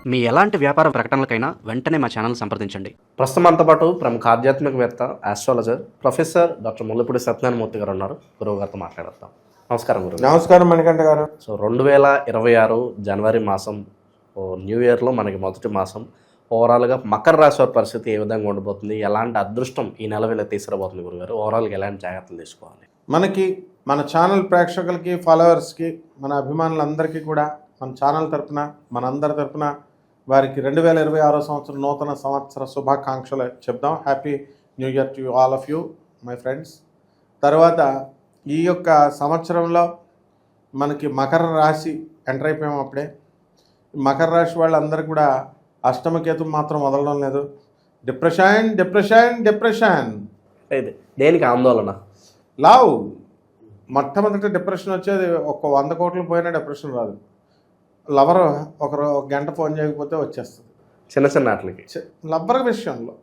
మీ ఎలాంటి వ్యాపార ప్రకటనలకైనా వెంటనే మా ఛానల్ సంప్రదించండి. ప్రస్తుతం మనతో పాటు ప్రముఖ ఆధ్యాత్మికవేత్త, astrologer professor doctor Mullapudi Satyanarayana Murthy గారు ఉన్నారు. గురువు గారితో మాట్లాడతాం. నమస్కారం గురువు. నమస్కారం మణికంఠ గారు. సో 2026 జనవరి మాసం న్యూ ఇయర్లో మనకి మొదటి మాసం. ఓవరాల్గా మకర రాశి వారి పరిస్థితి ఏ విధంగా ఉండబోతుంది, ఎలాంటి అదృష్టం ఈ నెల వేళ తీసుకురాబోతుంది గురుగారు? ఓవరాల్గా ఎలాంటి జాగ్రత్తలు తీసుకోవాలి? మన ఛానల్ ప్రేక్షకులకి, ఫాలోవర్స్కి, మన అభిమానులందరికీ కూడా మన ఛానల్ తరపున, మనందరి తరపున వారికి 2026 సంవత్సరం నూతన సంవత్సర శుభాకాంక్షలు చెప్దాం. Happy new year to all of you my friends. తర్వాత ఈ యొక్క సంవత్సరంలో మనకి మకర రాశి ఎంటర్ అయిపోయాం. అప్పుడే మకర రాశి వాళ్ళందరూ కూడా అష్టమకేతు మాత్రం వదలడం లేదు. Depression depression depression. అయితే దేనికి ఆందోళన? లావ్ మొట్టమొదటి డిప్రెషన్ వచ్చేది, ఒక 100 కోట్లు పోయినా డిప్రెషన్ రాదు. లవర్ ఒక గంట ఫోన్ చేయకపోతే వచ్చేస్తుంది. చిన్న చిన్న వాటికి, లవర్ విషయంలో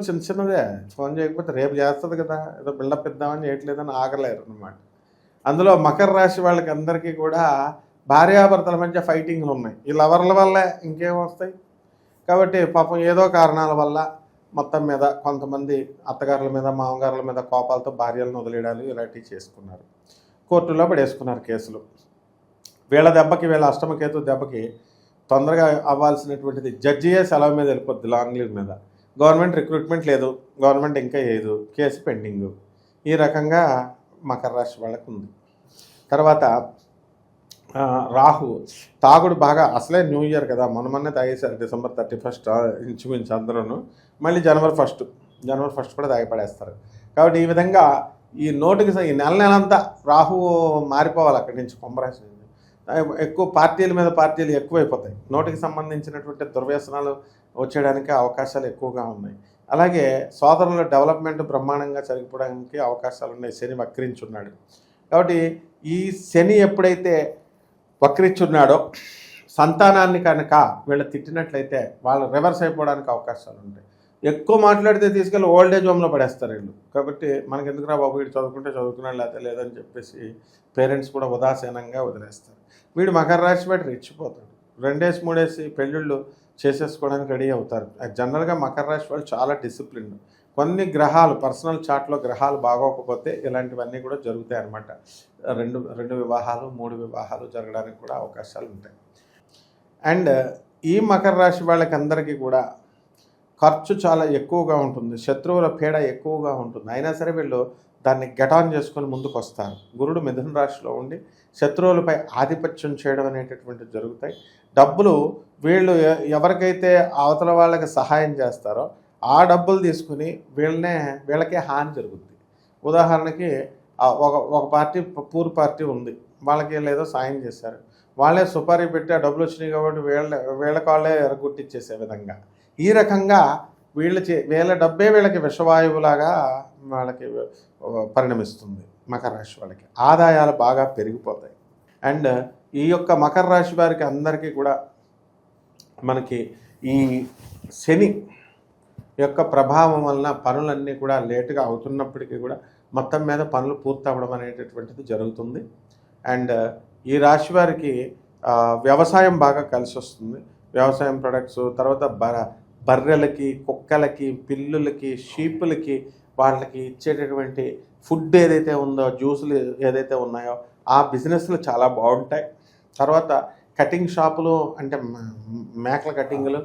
చిన్న చిన్నదే. ఫోన్ చేయకపోతే రేపు చేస్తుంది కదా, ఏదో బిల్డప్ ఇద్దామని చేయట్లేదని ఆగలేరు అనమాట. అందులో మకర రాశి వాళ్ళకి అందరికీ కూడా భార్యాభర్తల మధ్య ఫైటింగ్లు ఉన్నాయి. ఈ లవర్ల వల్లే ఇంకేం వస్తాయి. కాబట్టి పాపం ఏదో కారణాల వల్ల మొత్తం మీద కొంతమంది అత్తగారుల మీద, మామగారుల మీద కోపాలతో భార్యలను వదిలేయడాలు ఇలాంటివి చేసుకున్నారు. కోర్టులో పడేసుకున్నారు కేసులు. వీళ్ళ దెబ్బకి, వీళ్ళ అష్టమకేతు దెబ్బకి తొందరగా అవ్వాల్సినటువంటిది జడ్జియే సెలవు మీద వెళ్ళిపోద్ది, లాంగ్ లీవ్ మీద. గవర్నమెంట్ రిక్రూట్మెంట్ లేదు, గవర్నమెంట్ ఇంకా లేదు, కేసు పెండింగు. ఈ రకంగా మకర రాశి వాళ్ళకు ఉంది. తర్వాత రాహు తాగుడు బాగా, అసలే న్యూ ఇయర్ కదా, మొన్నే తాగేశారు. December 31 ఇంచుమించు అందరూ. మళ్ళీ January 1 కూడా తాగిపడేస్తారు. కాబట్టి ఈ విధంగా ఈ నోటికి ఈ నెలంతా రాహు మారిపోవాలి అక్కడి నుంచి, కుంభరాశి నుంచి. ఎక్కువ పార్టీల మీద పార్టీలు ఎక్కువైపోతాయి. నోటికి సంబంధించినటువంటి దుర్వ్యసనాలు వచ్చేయడానికి అవకాశాలు ఎక్కువగా ఉన్నాయి. అలాగే సోదరుల డెవలప్మెంట్ బ్రహ్మాండంగా జరిగిపోవడానికి అవకాశాలు ఉన్నాయి. శని వక్రించున్నాడు. కాబట్టి ఈ శని ఎప్పుడైతే వక్రించున్నాడో సంతానాన్ని కనుక వీళ్ళు తిట్టినట్లయితే వాళ్ళు రివర్స్ అయిపోవడానికి అవకాశాలు ఉంటాయి. ఎక్కువ మాట్లాడితే తీసుకెళ్ళి ఓల్డేజ్ హోమ్లో పడేస్తారు వీళ్ళు. కాబట్టి మనకి ఎందుకురా బాబు, వీడు చదువుకుంటే చదువుకున్నాడు, లేకపోతే లేదని చెప్పేసి పేరెంట్స్ కూడా ఉదాసీనంగా వదిలేస్తారు. వీడు మకర రాశి బట్టి రెచ్చిపోతాడు. 2-3 పెళ్ళిళ్ళు చేసేసుకోవడానికి రెడీ అవుతారు. జనరల్గా మకర రాశి వాళ్ళు చాలా డిసిప్లిన్. కొన్ని గ్రహాలు పర్సనల్ చార్ట్లో గ్రహాలు బాగోకపోతే ఇలాంటివన్నీ కూడా జరుగుతాయి అన్నమాట. 2 వివాహాలు 3 వివాహాలు జరగడానికి కూడా అవకాశాలు ఉంటాయి. అండ్ ఈ మకర రాశి వాళ్ళకి అందరికీ కూడా ఖర్చు చాలా ఎక్కువగా ఉంటుంది. శత్రువుల పీడ ఎక్కువగా ఉంటుంది. అయినా సరే వీళ్ళు దాన్ని గెటాన్ చేసుకొని ముందుకు వస్తారు. గురుడు మిథున రాశిలో ఉండి శత్రువులపై ఆధిపత్యం చేయడం అనేటటువంటివి జరుగుతాయి. డబ్బులు వీళ్ళు ఎవరికైతే అవతల వాళ్ళకి సహాయం చేస్తారో ఆ డబ్బులు తీసుకుని వీళ్ళకే హాని జరుగుతుంది. ఉదాహరణకి ఒక పార్టీ, పూర్ పార్టీ ఉంది, వాళ్ళకి లేదో సాయం చేశారు, వాళ్ళే సుపారీ పెట్టి ఆ డబ్బులు వచ్చినాయి కాబట్టి వీళ్ళకి వాళ్ళే ఎరగొట్టించేసే విధంగా, ఈ రకంగా వీళ్ళ డబ్బే వీళ్ళకి విషవాయువులాగా వాళ్ళకి పరిణమిస్తుంది. మకర రాశి వాళ్ళకి ఆదాయాలు బాగా పెరిగిపోతాయి. అండ్ ఈ యొక్క మకర రాశి వారికి అందరికీ కూడా మనకి ఈ శని యొక్క ప్రభావం వలన పనులన్నీ కూడా లేటుగా అవుతున్నప్పటికీ కూడా మొత్తం మీద పనులు పూర్తి అవ్వడం అనేటటువంటిది జరుగుతుంది. అండ్ ఈ రాశి వారికి వ్యవసాయం బాగా కలిసి వస్తుంది. వ్యవసాయం ప్రొడక్ట్స్, తర్వాత బర్రెలకి, కుక్కలకి, పిల్లులకి, షీపులకి వాళ్ళకి ఇచ్చేటటువంటి ఫుడ్ ఏదైతే ఉందో, జ్యూసులు ఏదైతే ఉన్నాయో ఆ బిజినెస్లు చాలా బాగుంటాయి. తర్వాత కటింగ్ షాపులు, అంటే మేకల కటింగ్లు,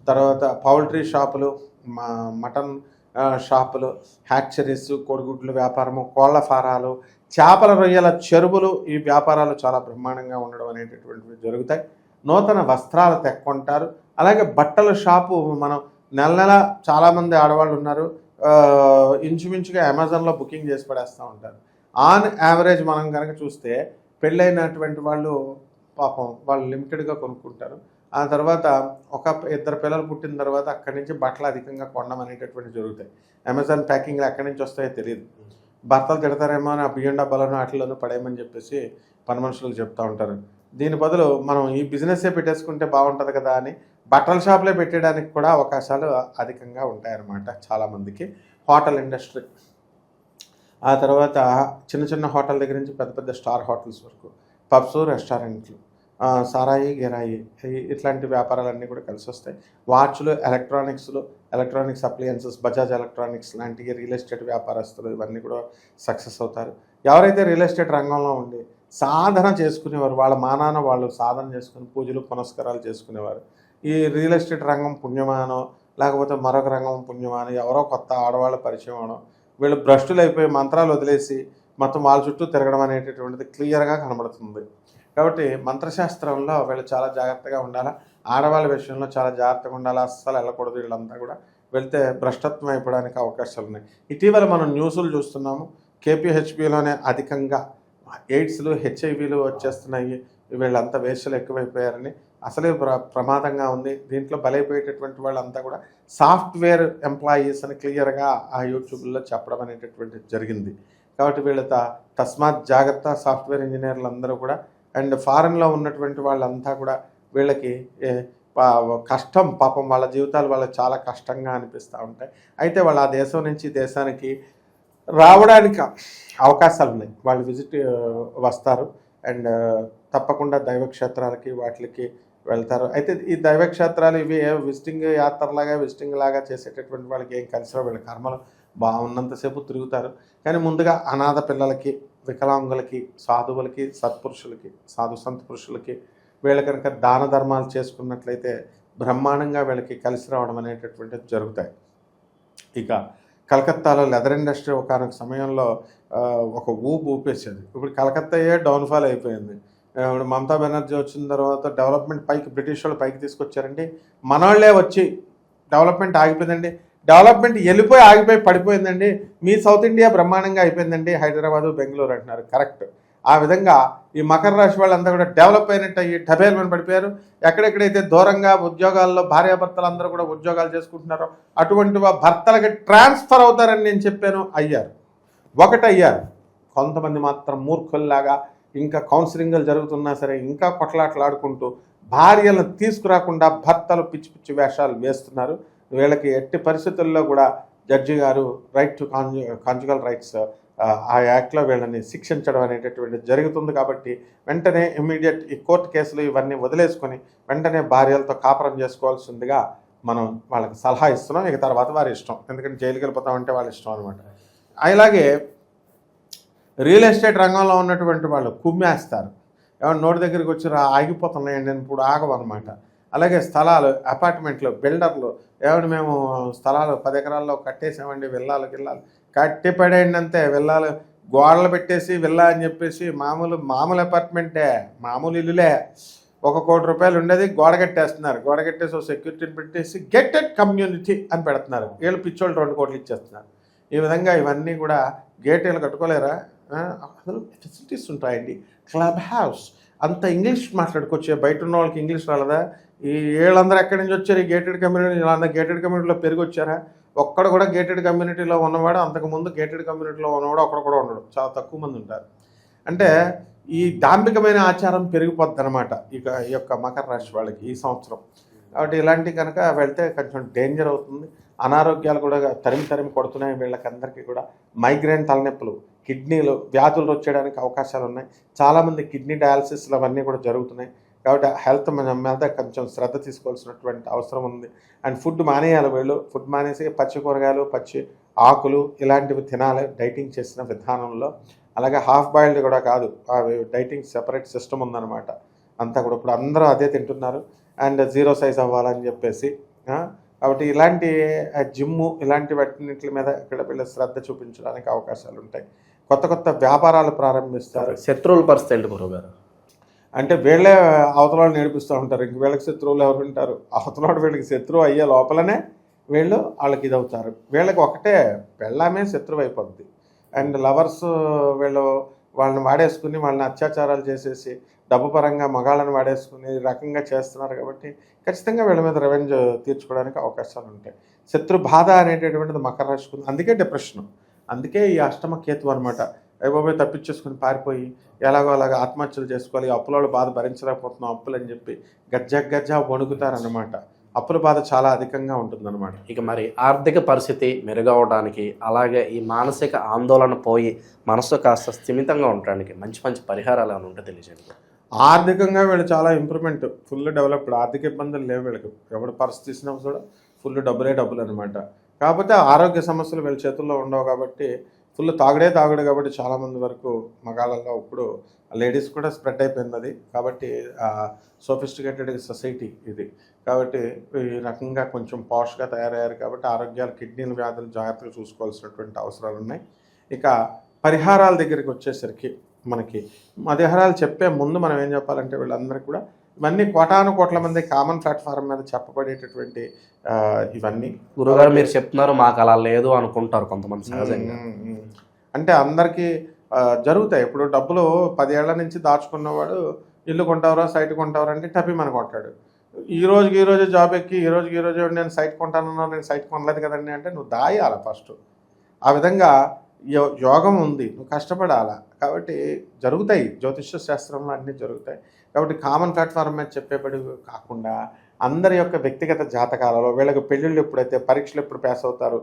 తర్వాత పౌల్ట్రీ షాపులు, మటన్ షాపులు, హ్యాచరీస్, కోడిగుడ్లు వ్యాపారము, కోళ్ల ఫారాలు, చేపల రొయ్యల చెరువులు, ఈ వ్యాపారాలు చాలా బ్రహ్మాండంగా ఉండడం అనేటటువంటివి జరుగుతాయి. నూతన వస్త్రాలు తెక్కొంటారు. అలాగే బట్టల షాపు, మనం నెల చాలామంది ఆడవాళ్ళు ఉన్నారు, ఇంచుమించుగా అమెజాన్లో బుకింగ్ చేసి పడేస్తూ ఉంటారు. ఆన్ యావరేజ్ మనం కనుక చూస్తే పెళ్ళైనటువంటి వాళ్ళు పాపం వాళ్ళు లిమిటెడ్గా కొనుక్కుంటారు. ఆ తర్వాత 1-2 పిల్లలు పుట్టిన తర్వాత అక్కడి నుంచి బట్టలు అధికంగా కొనడం అనేటటువంటి జరుగుతాయి. అమెజాన్ ప్యాకింగ్లు ఎక్కడి నుంచి వస్తాయో తెలియదు. భర్తలు తిడతారేమో అని ఆ బియ్యం డబ్బాలను వాటిలోనూ పడేయమని చెప్పేసి పని మనుషులు చెప్తూ ఉంటారు. దీని బదులు మనం ఈ బిజినెస్సే పెట్టేసుకుంటే బాగుంటుంది కదా అని బట్టల షాపులే పెట్టడానికి కూడా అవకాశాలు అధికంగా ఉంటాయన్నమాట చాలామందికి. హోటల్ ఇండస్ట్రీ, ఆ తర్వాత చిన్న చిన్న హోటల్ దగ్గర నుంచి పెద్ద పెద్ద స్టార్ హోటల్స్ వరకు, పబ్స్, రెస్టారెంట్లు, సారాయి గిరాయి ఇట్లాంటి వ్యాపారాలన్నీ కూడా కలిసి వస్తాయి. వాచ్లు, ఎలక్ట్రానిక్స్ అప్లయన్సెస్, బజాజ్ ఎలక్ట్రానిక్స్ లాంటి రియల్ ఎస్టేట్ వ్యాపారస్తులు ఇవన్నీ కూడా సక్సెస్ అవుతారు. ఎవరైతే రియల్ ఎస్టేట్ రంగంలో ఉండి సాధన చేసుకునేవారు, వాళ్ళ మానాన వాళ్ళు సాధన చేసుకుని పూజలు పునస్కారాలు చేసుకునేవారు, ఈ రియల్ ఎస్టేట్ రంగం పుణ్యమానో లేకపోతే మరొక రంగం పుణ్యమానో ఎవరో కొత్త ఆడవాళ్ళ పరిచయం అవడం, వీళ్ళు భ్రష్టులు అయిపోయి మంత్రాలు వదిలేసి మొత్తం వాళ్ళ చుట్టూ తిరగడం అనేటటువంటిది క్లియర్గా కనబడుతుంది. కాబట్టి మంత్రశాస్త్రంలో వీళ్ళు చాలా జాగ్రత్తగా ఉండాలా, ఆడవాళ్ళ విషయంలో చాలా జాగ్రత్తగా ఉండాలా, అస్సలు వెళ్ళకూడదు. వీళ్ళంతా కూడా వెళ్తే భ్రష్టత్వం అయిపోవడానికి అవకాశాలు ఉన్నాయి. ఇటీవల మనం న్యూస్లు చూస్తున్నాము, కేపీహెచ్బీలోనే అధికంగా ఎయిడ్స్లు, హెచ్ఐవీలు వచ్చేస్తున్నాయి, వీళ్ళంతా వేషలు ఎక్కువైపోయారని. అసలే ప్రమాదంగా ఉంది. దీంట్లో బలైపోయేటటువంటి వాళ్ళంతా కూడా సాఫ్ట్వేర్ ఎంప్లాయీస్ అని క్లియర్గా ఆ యూట్యూబ్లో చెప్పడం అనేటటువంటిది జరిగింది. కాబట్టి వీళ్ళ తస్మాత్ జాగ్రత్త, సాఫ్ట్వేర్ ఇంజనీర్లు అందరూ కూడా. అండ్ ఫారెన్లో ఉన్నటువంటి వాళ్ళంతా కూడా వీళ్ళకి కష్టం, పాపం వాళ్ళ జీవితాలు వాళ్ళకి చాలా కష్టంగా అనిపిస్తూ ఉంటాయి. అయితే వాళ్ళు ఆ దేశం నుంచి దేశానికి రావడానికి అవకాశాలు ఉన్నాయి. వాళ్ళు విజిట్ వస్తారు అండ్ తప్పకుండా దైవక్షేత్రాలకి వాటికి వెళ్తారు. అయితే ఈ దైవక్షేత్రాలు ఇవి విజిటింగ్ లాగా చేసేటటువంటి వాళ్ళకి ఏం కలిసినా వీళ్ళ కర్మలు బాగున్నంతసేపు తిరుగుతారు. కానీ ముందుగా అనాథ పిల్లలకి, వికలాంగులకి, సాధువులకి, సత్పురుషులకి, సంత పురుషులకి వీళ్ళ కనుక దాన ధర్మాలు చేసుకున్నట్లయితే బ్రహ్మాండంగా వీళ్ళకి కలిసి రావడం అనేటటువంటిది జరుగుతాయి. ఇక కలకత్తాలో లెదర్ ఇండస్ట్రీ ఒకనొక సమయంలో ఒక ఊపేసేది. ఇప్పుడు కలకత్తాయే డౌన్ఫాల్ అయిపోయింది. ఇప్పుడు మమతా బెనర్జీ వచ్చిన తర్వాత డెవలప్మెంట్ బ్రిటిష్ వాళ్ళు పైకి తీసుకొచ్చారండి. మనోళ్ళే వచ్చి డెవలప్మెంట్ ఆగిపోయిందండి, డెవలప్మెంట్ వెళ్ళిపోయి ఆగిపోయి పడిపోయిందండి, మీ సౌత్ ఇండియా బ్రహ్మాండంగా అయిపోయిందండి, హైదరాబాదు, బెంగళూరు అంటున్నారు. కరెక్ట్. ఆ విధంగా ఈ మకర రాశి వాళ్ళంతా కూడా డెవలప్ అయినట్టు అయ్యి డబేల్మని పడిపోయారు. ఎక్కడెక్కడైతే దూరంగా ఉద్యోగాల్లో భార్యాభర్తలు అందరూ కూడా ఉద్యోగాలు చేసుకుంటున్నారో అటువంటి భర్తలకి ట్రాన్స్ఫర్ అవుతారని నేను చెప్పాను, అయ్యారు. ఒకటయ్యారు. కొంతమంది మాత్రం మూర్ఖుల్లాగా ఇంకా కౌన్సిలింగ్లు జరుగుతున్నా సరే ఇంకా కొట్లాటలాడుకుంటూ భార్యలను తీసుకురాకుండా భర్తలు పిచ్చి పిచ్చి వేషాలు వేస్తున్నారు. వీళ్ళకి ఎట్టి పరిస్థితుల్లో కూడా జడ్జి గారు రైట్ టు కాంజుగల్ రైట్స్ ఆ యాక్ట్లో వీళ్ళని శిక్షించడం అనేటటువంటిది జరుగుతుంది. కాబట్టి వెంటనే ఇమ్మీడియట్ ఈ కోర్టు కేసులు ఇవన్నీ వదిలేసుకొని వెంటనే భార్యలతో కాపురం చేసుకోవాల్సిందిగా మనం వాళ్ళకి సలహా ఇస్తున్నాం. ఇక తర్వాత వారి ఇష్టం, ఎందుకంటే జైలుకి వెళ్ళిపోతామంటే వాళ్ళ ఇష్టం అనమాట. అలాగే రియల్ ఎస్టేట్ రంగంలో ఉన్నటువంటి వాళ్ళు కుమ్మేస్తారు. ఏమన్నా నోటి దగ్గరికి వచ్చి ఆగిపోతున్నాయండి, నేను ఇప్పుడు ఆగమన్నమాట. అలాగే స్థలాలు, అపార్ట్మెంట్లు, బిల్డర్లు ఏమన్నా మేము స్థలాలు 10 ఎకరాల్లో కట్టేసామండి, విల్లాలు కట్టి పడేయండి అంతే. విల్లాలు గోడలు పెట్టేసి విల్లా అని చెప్పేసి మామూలు అపార్ట్మెంటే, మామూలు ఇల్లులే. 1 కోటి రూపాయలు ఉండేది గోడ కట్టేస్తున్నారు. గోడ కట్టేసి ఒక సెక్యూరిటీని పెట్టేసి గేటెడ్ కమ్యూనిటీ అని పెడుతున్నారు. వీళ్ళు పిచ్చోళ్ళు 2 కోట్లు ఇచ్చేస్తున్నారు. ఈ విధంగా ఇవన్నీ కూడా గేట్లు కట్టుకోలేరా? అసలు ఫెసిలిటీస్ ఉంటాయండి. క్లబ్ హౌస్ అంత ఇంగ్లీష్ మాట్లాడుకోవచ్చు. బయట ఉన్న వాళ్ళకి ఇంగ్లీష్ రాలేదా? ఈ వీళ్ళందరూ ఎక్కడి నుంచి వచ్చారు? ఈ గేటెడ్ కమ్యూనిటీ, వీళ్ళందరూ గేటెడ్ కమ్యూనిటీలో పెరిగి వచ్చారా? ఒక్కడ కూడా గేటెడ్ కమ్యూనిటీలో ఉన్నవాడు, అంతకుముందు గేటెడ్ కమ్యూనిటీలో ఉన్నవాడు ఒక్కడ కూడా ఉండడు, చాలా తక్కువ మంది ఉంటారు. అంటే ఈ దాంభికమైన ఆచారం పెరిగిపోద్ది అనమాట ఈ యొక్క మకర రాశి వాళ్ళకి ఈ సంవత్సరం. కాబట్టి ఇలాంటి కనుక వెళ్తే కొంచెం డేంజర్ అవుతుంది. అనారోగ్యాలు కూడా తరిమి కొడుతున్నాయి. వీళ్ళకందరికీ కూడా మైగ్రేన్, తలనొప్పులు, కిడ్నీలు వ్యాధులు వచ్చేయడానికి అవకాశాలు ఉన్నాయి. చాలామంది కిడ్నీ డయాలసిస్లు అవన్నీ కూడా జరుగుతున్నాయి. కాబట్టి హెల్త్ మీద కొంచెం శ్రద్ధ తీసుకోవాల్సినటువంటి అవసరం ఉంది. అండ్ ఫుడ్ మానేయాలి. వీళ్ళు ఫుడ్ మానేసి పచ్చి కూరగాయలు, పచ్చి ఆకులు ఇలాంటివి తినాలి డైటింగ్ చేసిన విధానంలో. అలాగే హాఫ్ బాయిల్డ్ కూడా కాదు, డైటింగ్ సెపరేట్ సిస్టమ్ ఉందన్నమాట అంతా కూడా. ఇప్పుడు అందరూ అదే తింటున్నారు. అండ్ 0 సైజ్ అవ్వాలని చెప్పేసి. కాబట్టి ఇలాంటి జిమ్ము ఇలాంటి వాటి మీద ఇక్కడ వీళ్ళు శ్రద్ధ చూపించడానికి అవకాశాలు ఉంటాయి. కొత్త వ్యాపారాలు ప్రారంభిస్తారు. శత్రువుల పరిస్థితి ఏంటి గురువుగారు? అంటే వీళ్ళే అవతలాడు నేర్పిస్తూ ఉంటారు. ఇంక వీళ్ళకి శత్రువులు ఎవరు ఉంటారు? అవతలాడు వీళ్ళకి శత్రువు అయ్యే లోపలనే వీళ్ళు వాళ్ళకి ఇదవుతారు. వీళ్ళకి ఒకటే పెళ్ళామే శత్రువు అయిపోద్ది. అండ్ లవర్స్ వాళ్ళని వాడేసుకుని వాళ్ళని అత్యాచారాలు చేసేసి డబ్బు పరంగా మగాళ్ళని వాడేసుకుని రకంగా చేస్తున్నారు. కాబట్టి ఖచ్చితంగా వీళ్ళ మీద రెవెంజ్ తీర్చుకోవడానికి అవకాశాలు ఉంటాయి. శత్రు బాధ అనేటటువంటిది మకర రాశికి ఉంది. అందుకే డిప్రెషన్, అందుకే ఈ అష్టమ కేతు అనమాట. అయిపోయి తప్పించేసుకుని పారిపోయి ఎలాగో అలాగ ఆత్మహత్యలు చేసుకోవాలి, అప్పుల బాధ భరించలేకపోతున్నాం అప్పులు అని చెప్పి గజ్జా వణుకుతారన్నమాట. అప్పుల బాధ చాలా అధికంగా ఉంటుందన్నమాట. ఇక మరి ఆర్థిక పరిస్థితి మెరుగవడానికి, అలాగే ఈ మానసిక ఆందోళన పోయి మనసు కాస్త స్థిమితంగా ఉండడానికి మంచి పరిహారాలు ఏమైనా ఉంటే తెలియజేయండి. ఆర్థికంగా వీళ్ళు చాలా ఇంప్రూవ్మెంట్, ఫుల్ డెవలప్డ్, ఆర్థిక ఇబ్బందులు లేవు వీళ్ళకి. ఎవడు పర్స్ తీసినా కూడా ఫుల్ డబ్బులు అనమాట. కాకపోతే ఆరోగ్య సమస్యలు వీళ్ళ చేతుల్లో ఉండవు కాబట్టి ఫుల్ తాగుడు కాబట్టి చాలామంది వరకు మగాళ్ళల్లో ఇప్పుడు లేడీస్ కూడా స్ప్రెడ్ అయిపోయింది అది. కాబట్టి సోఫిస్టికేటెడ్ సొసైటీ ఇది. కాబట్టి ఈ రకంగా కొంచెం పాష్గా తయారయ్యారు కాబట్టి ఆరోగ్యాలు, కిడ్నీల వ్యాధులు జాగ్రత్తగా చూసుకోవాల్సినటువంటి అవసరాలు ఉన్నాయి. ఇక పరిహారాల దగ్గరికి వచ్చేసరికి మనకి పరిహారాలు చెప్పే ముందు మనం ఏం చెప్పాలంటే వీళ్ళందరికీ కూడా ఇవన్నీ కోటాను కోట్ల మంది కామన్ ప్లాట్ఫామ్ మీద చెప్పబడేటటువంటి ఇవన్నీ. గురుగారు మీరు చెప్తున్నారు, మాకు అలా లేదు అనుకుంటారు కొంతమంది సహజంగా. అంటే అందరికీ జరుగుతాయి. ఇప్పుడు డబ్బులు 10 ఏళ్ల నుంచి దాచుకున్నవాడు ఇల్లు కొంటావరా సైట్ కొంటావరా అంటే టపి మన కొంటాడు. ఈ రోజు జాబ్ ఎక్కి ఈ రోజు నేను సైట్ కొంటానన్నా, నేను సైట్ కొనలేదు కదండి అంటే నువ్వు దాయాల ఫస్ట్. ఆ విధంగా యోగం ఉంది, నువ్వు కష్టపడాలా. కాబట్టి జరుగుతాయి, జ్యోతిష్య శాస్త్రంలో అన్నీ జరుగుతాయి. కాబట్టి కామన్ ప్లాట్ఫామ్ మీద చెప్పేబడి కాకుండా అందరి యొక్క వ్యక్తిగత జాతకాలలో వీళ్ళకి పెళ్ళిళ్ళు ఎప్పుడైతే, పరీక్షలు ఎప్పుడు పాస్ అవుతారు,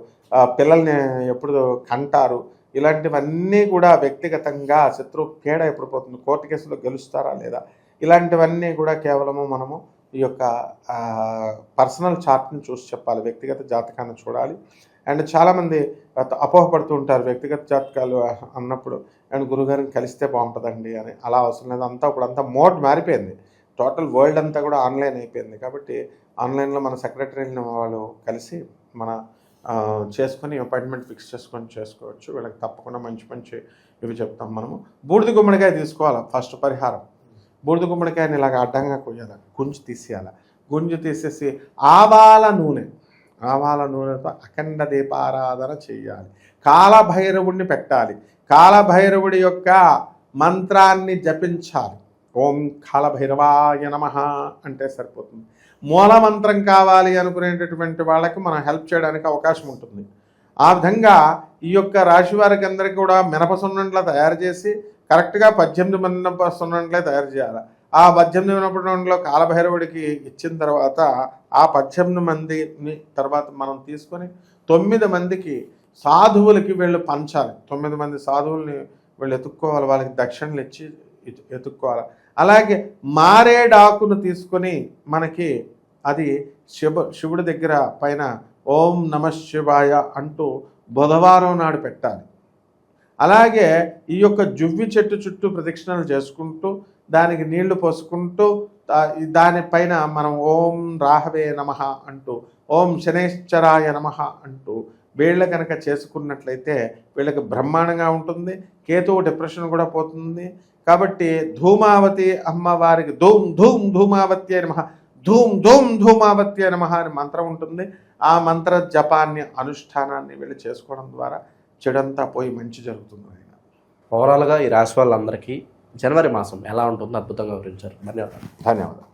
పిల్లల్ని ఎప్పుడు కంటారు, ఇలాంటివన్నీ కూడా వ్యక్తిగతంగా శత్రు పీడ ఎప్పుడు పోతుంది, కోర్టు కేసులో గెలుస్తారా లేదా, ఇలాంటివన్నీ కూడా కేవలము మనము ఈ యొక్క పర్సనల్ చార్ట్ని చూసి చెప్పాలి, వ్యక్తిగత జాతకాన్ని చూడాలి. అండ్ చాలామంది అపోహపడుతూ ఉంటారు వ్యక్తిగత జాతకాలు అన్నప్పుడు, అండ్ గురుగారిని కలిస్తే బాగుంటుందండి అని. అలా అవసరం లేదు. ఇప్పుడంతా మోడ్ మారిపోయింది, టోటల్ వరల్డ్ అంతా కూడా ఆన్లైన్ అయిపోయింది. కాబట్టి ఆన్లైన్లో మన సెక్రటరీని వాళ్ళు కలిసి మన చేసుకొని అపాయింట్మెంట్ ఫిక్స్ చేసుకోవచ్చు. వీళ్ళకి తప్పకుండా మంచి ఇవి చెప్తాం మనము. బూడిద గుమ్మడికాయ తీసుకోవాలి ఫస్ట్ పరిహారం. బూడిద గుమ్మడికాయని ఇలాగ అడ్డంగా కొయ్యాలి, గుంజు తీసేయాలి. గుంజు తీసేసి ఆవాల నూనెతో అఖండ దీపారాధన చేయాలి. కాలభైరవుడిని పెట్టాలి. కాలభైరవుడి యొక్క మంత్రాన్ని జపించాలి. ఓం కాలభైరవాయ నమః అంటే సరిపోతుంది. మూలమంత్రం కావాలి అనుకునేటటువంటి వాళ్ళకి మనం హెల్ప్ చేయడానికి అవకాశం ఉంటుంది. ఆ విధంగా ఈ యొక్క రాశి వారికి అందరికీ కూడా మినప సున్నుండలు తయారు చేసి కరెక్ట్గా 18 మినప సున్నుండలే తయారు చేయాలి. ఆ 18 మినప సున్నుండలో కాలభైరవుడికి ఇచ్చిన తర్వాత ఆ 18 మందిని తర్వాత మనం తీసుకొని 9 మందికి సాధువులకి వీళ్ళు పంచాలి. 9 మంది సాధువుల్ని వీళ్ళు ఎత్తుక్కోవాలి, వాళ్ళకి దక్షిణలు ఇచ్చి ఎత్తుక్కోవాలి. అలాగే మారేడాకును తీసుకొని మనకి అది శివుడి దగ్గర పైన ఓం నమ శివాయ అంటూ బుధవారం నాడు పెట్టాలి. అలాగే ఈ యొక్క జువ్వి చెట్టు చుట్టూ ప్రదక్షిణలు చేసుకుంటూ దానికి నీళ్లు పోసుకుంటూ దానిపైన మనం ఓం రాహవే నమః అంటూ ఓం శనేశ్వరాయ నమః అంటూ వీళ్ళ కనుక చేసుకున్నట్లయితే వీళ్ళకి బ్రహ్మాండంగా ఉంటుంది. కేతువు డిప్రెషన్ కూడా పోతుంది. కాబట్టి ధూమావతి అమ్మవారికి ధూమావతి అని నమః, ధూమావతి అని నమః అని మంత్రం ఉంటుంది. ఆ మంత్ర జపాన్ని, అనుష్ఠానాన్ని వీళ్ళు చేసుకోవడం ద్వారా చెడంతా పోయి మంచి జరుగుతుంది. ఓవరాల్గా ఈ రాశి వాళ్ళందరికీ జనవరి మాసం ఎలా ఉంటుందో అద్భుతంగా వివరించారు. ధన్యవాదాలు.